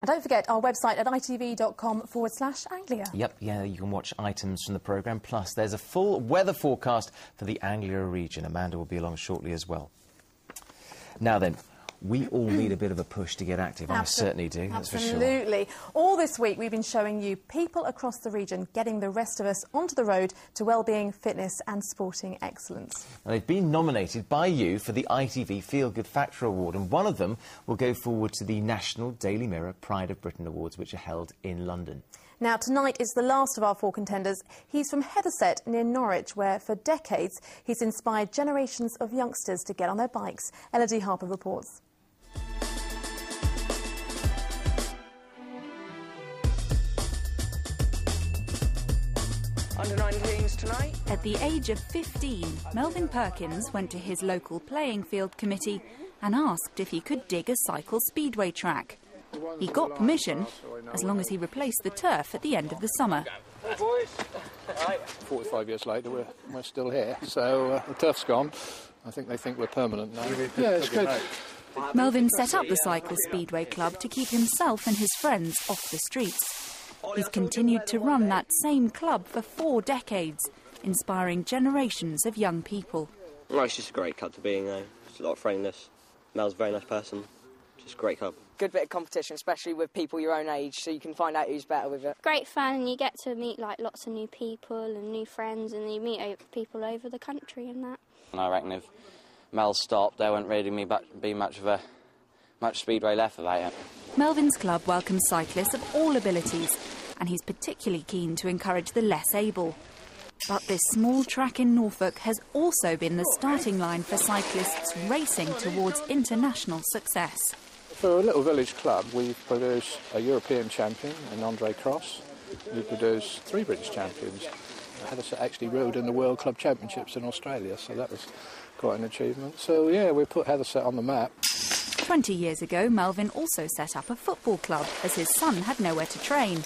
And don't forget our website at itv.com/Anglia. Yep, yeah, you can watch items from the programme. Plus, there's a full weather forecast for the Anglia region. Amanda will be along shortly as well. Now then, we all need a bit of a push to get active. I certainly do, that's for sure. Absolutely. All this week we've been showing you people across the region getting the rest of us onto the road to wellbeing, fitness and sporting excellence. Now, they've been nominated by you for the ITV Feel Good Factor Award, and one of them will go forward to the National Daily Mirror Pride of Britain Awards, which are held in London. Now, tonight is the last of our 4 contenders. He's from Heatherset near Norwich, where for decades he's inspired generations of youngsters to get on their bikes. Elodie Harper reports. Under 19s tonight. At the age of 15, Melvin Perkins went to his local playing field committee and asked if he could dig a cycle speedway track. He got permission, as long as he replaced the turf at the end of the summer. 45 years later, we're still here, so the turf's gone. I think they think we're permanent now. Yeah, it's good. Melvin set up the Cycle Speedway Club to keep himself and his friends off the streets. He's continued to run that same club for 4 decades, inspiring generations of young people. Well, it's just a great club to be in, though. It's a lot of friendliness. Mel's a very nice person. Just a great club. Good bit of competition, especially with people your own age, so you can find out who's better with it. Great fun, and you get to meet lots of new people and new friends, and you meet people over the country and that. And I reckon if Mel stopped, there wouldn't really be much speedway left about it. Melvin's club welcomes cyclists of all abilities, and he's particularly keen to encourage the less able. But this small track in Norfolk has also been the starting line for cyclists racing towards international success. For a little village club, we produce a European champion in Andre Cross. We produce 3 British champions. Heatherset actually rode in the World Club Championships in Australia, so that was quite an achievement. So, yeah, we put Heatherset on the map. 20 years ago, Melvin also set up a football club, as his son had nowhere to train.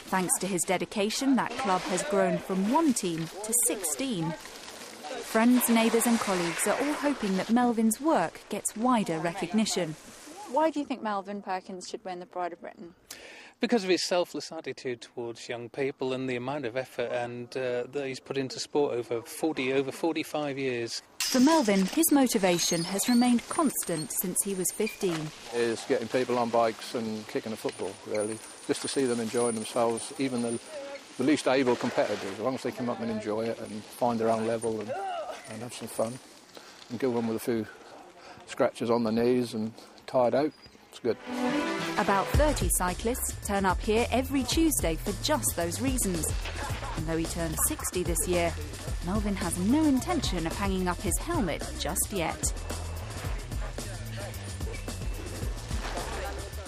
Thanks to his dedication, that club has grown from 1 team to 16. Friends, neighbours and colleagues are all hoping that Melvin's work gets wider recognition. Why do you think Melvin Perkins should win the Pride of Britain? Because of his selfless attitude towards young people and the amount of effort that he's put into sport over 45 years. For Melvin, his motivation has remained constant since he was 15. Is getting people on bikes and kicking a football, really. Just to see them enjoying themselves, even the least able competitors, as long as they come up and enjoy it and find their own level and have some fun. And go on with a few scratches on the knees and tired out. It's good. About 30 cyclists turn up here every Tuesday for just those reasons. And though he turned 60 this year, Melvin has no intention of hanging up his helmet just yet.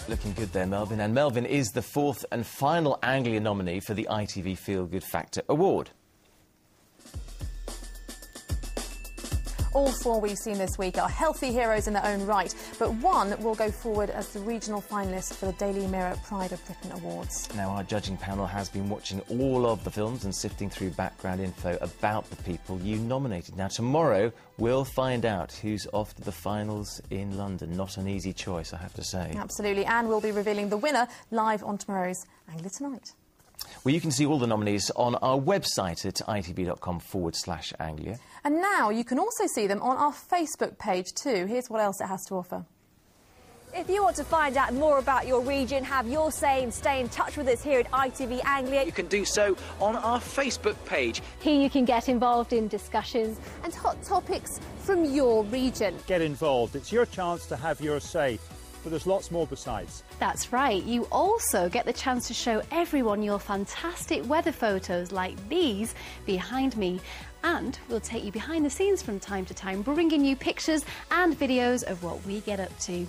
Looking good there, Melvin. And Melvin is the 4th and final Anglia nominee for the ITV Feel Good Factor Award. All 4 we've seen this week are healthy heroes in their own right, but one will go forward as the regional finalist for the Daily Mirror Pride of Britain Awards. Now, our judging panel has been watching all of the films and sifting through background info about the people you nominated. Now, tomorrow we'll find out who's off to the finals in London. Not an easy choice, I have to say. Absolutely, and we'll be revealing the winner live on tomorrow's Anglia Tonight. Well, you can see all the nominees on our website at itv.com/Anglia. And now you can also see them on our Facebook page too. Here's what else it has to offer. If you want to find out more about your region, have your say and stay in touch with us here at ITV Anglia, You can do so on our Facebook page. Here you can get involved in discussions and hot topics from your region. Get involved. It's your chance to have your say. But there's lots more besides. That's right. You also get the chance to show everyone your fantastic weather photos like these behind me. And we'll take you behind the scenes from time to time, bringing you pictures and videos of what we get up to.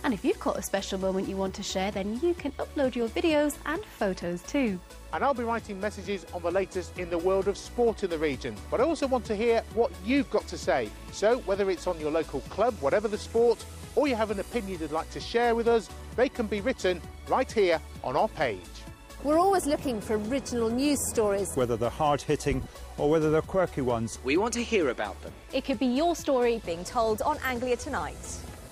And if you've got a special moment you want to share, then you can upload your videos and photos too. And I'll be writing messages on the latest in the world of sport in the region. But I also want to hear what you've got to say. So whether it's on your local club, whatever the sport, or you have an opinion you'd like to share with us, they can be written right here on our page. We're always looking for original news stories. Whether they're hard-hitting or whether they're quirky ones. We want to hear about them. it could be your story being told on Anglia Tonight.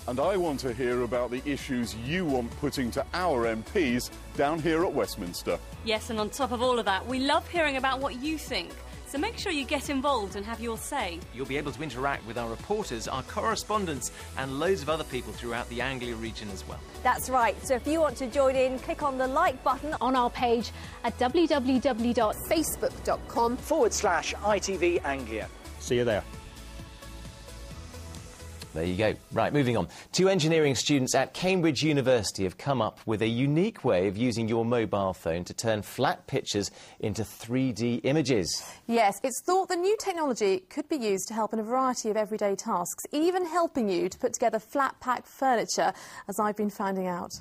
And I want to hear about the issues you want putting to our MPs down here at Westminster. Yes, and on top of all of that, we love hearing about what you think. So make sure you get involved and have your say. You'll be able to interact with our reporters, our correspondents and loads of other people throughout the Anglia region as well. That's right. So if you want to join in, click on the like button on our page at www.facebook.com/ITV Anglia. See you there. There you go. Right, moving on. 2 engineering students at Cambridge University have come up with a unique way of using your mobile phone to turn flat pictures into 3D images. Yes, it's thought the new technology could be used to help in a variety of everyday tasks, even helping you to put together flat-pack furniture, as I've been finding out.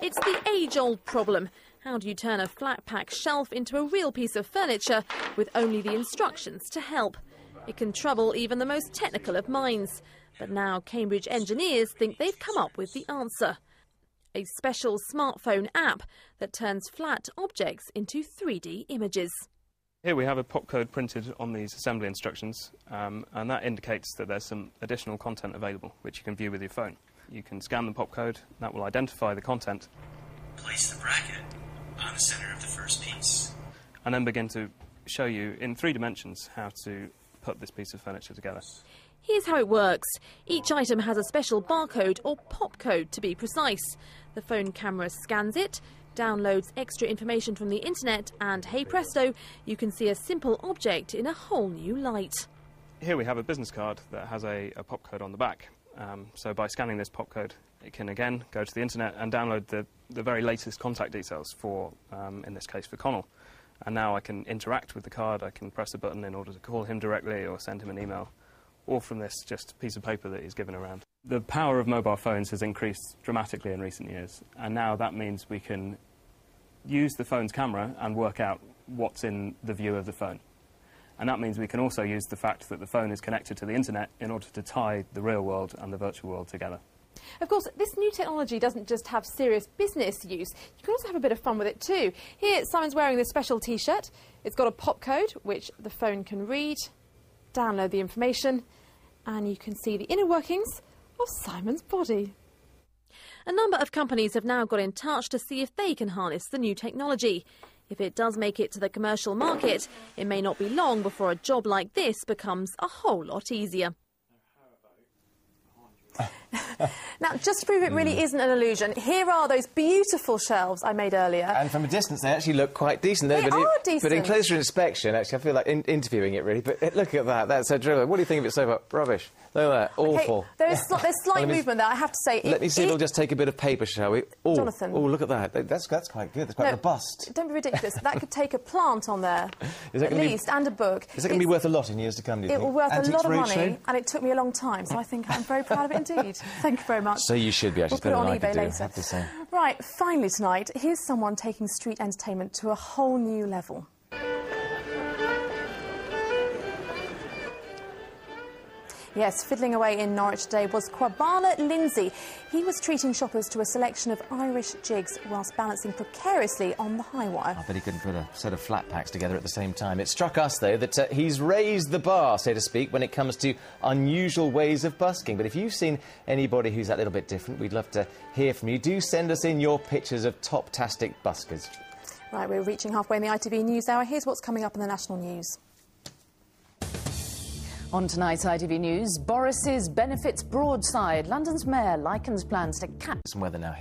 It's the age-old problem. How do you turn a flat-pack shelf into a real piece of furniture with only the instructions to help? It can trouble even the most technical of minds. But now Cambridge engineers think they've come up with the answer. A special smartphone app that turns flat objects into 3D images. Here we have a pop code printed on these assembly instructions, and that indicates that there's some additional content available, which you can view with your phone. You can scan the pop code, that will identify the content. Place the bracket on the centre of the first piece. And then begin to show you in 3 dimensions how to put this piece of furniture together. Here's how it works. Each item has a special barcode or pop code to be precise. The phone camera scans it, downloads extra information from the internet and, hey presto, you can see a simple object in a whole new light. Here we have a business card that has a pop code on the back. So by scanning this pop code, it can again go to the internet and download the very latest contact details for, in this case, for Connell. And now I can interact with the card, I can press a button in order to call him directly or send him an email, or from this just piece of paper that he's given around. The power of mobile phones has increased dramatically in recent years, and now that means we can use the phone's camera and work out what's in the view of the phone. And that means we can also use the fact that the phone is connected to the internet in order to tie the real world and the virtual world together. Of course, this new technology doesn't just have serious business use, you can also have a bit of fun with it too. Here, Simon's wearing this special T-shirt. It's got a pop code, which the phone can read, download the information, and you can see the inner workings of Simon's body. A number of companies have now got in touch to see if they can harness the new technology. If it does make it to the commercial market, it may not be long before a job like this becomes a whole lot easier. Now, just to prove it really isn't an illusion, here are those beautiful shelves I made earlier. And from a distance, they actually look quite decent. They are decent. But in closer inspection, actually, I feel like interviewing it, really. But look at that. That's so drivel. What do you think of it so far? Rubbish. Look at that. Awful. Okay, there's slight movement there, I have to say. Let me see if we'll just take a bit of paper, shall we? Ooh, Jonathan. Oh, look at that. That's quite good. That's quite robust. Don't be ridiculous. That could take a plant on there, at least, and a book. Is that going to be worth a lot in years to come, do you think? It will be worth a lot of money, and it took me a long time, so I think I'm very proud of it indeed. Thank you very much. So you should be, actually. We'll put it on I eBay do, later. I have to say. Right, finally tonight, here's someone taking street entertainment to a whole new level. Yes, fiddling away in Norwich today was Kwabala Lindsay. He was treating shoppers to a selection of Irish jigs whilst balancing precariously on the high wire. I bet he couldn't put a set of flat packs together at the same time. It struck us, though, that he's raised the bar, so to speak, when it comes to unusual ways of busking. But if you've seen anybody who's that little bit different, we'd love to hear from you. Do send us in your pictures of top-tastic buskers. Right, we're reaching halfway in the ITV News Hour. Here's what's coming up in the national news. On tonight's ITV News, Boris's benefits broadside. London's mayor likens plans to cap... Some weather now.